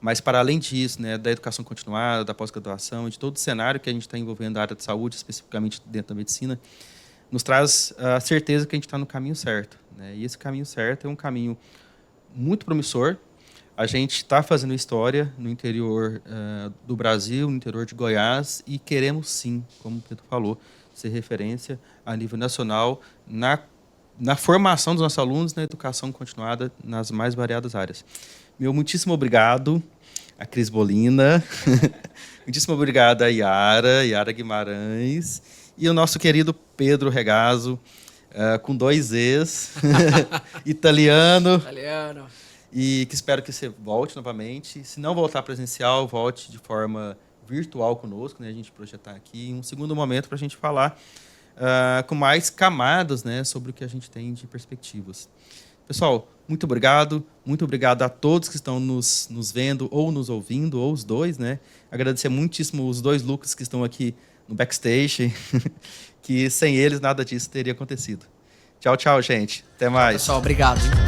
mas para além disso, né, da educação continuada, da pós-graduação, de todo o cenário que a gente está envolvendo a área de saúde, especificamente dentro da medicina, nos traz a certeza que a gente está no caminho certo, né, e esse caminho certo é um caminho muito promissor. A gente está fazendo história no interior do Brasil, no interior de Goiás, e queremos sim, como o Pedro falou, ser referência a nível nacional na formação dos nossos alunos, na educação continuada nas mais variadas áreas. Meu muitíssimo obrigado. a Cris Bolina. Muitíssimo obrigado a Yara Guimarães. E o nosso querido Pedro Regazo, com 2 Es, italiano. E que espero que você volte novamente. Se não voltar presencial, volte de forma virtual conosco, né? A gente projetar aqui um segundo momento para a gente falar com mais camadas, né, sobre o que a gente tem de perspectivas. Pessoal, muito obrigado a todos que estão nos vendo ou nos ouvindo, ou os dois, né? Agradecer muitíssimo os 2 Lucas que estão aqui no backstage, que sem eles nada disso teria acontecido. Tchau, gente. Até mais. Pessoal, obrigado.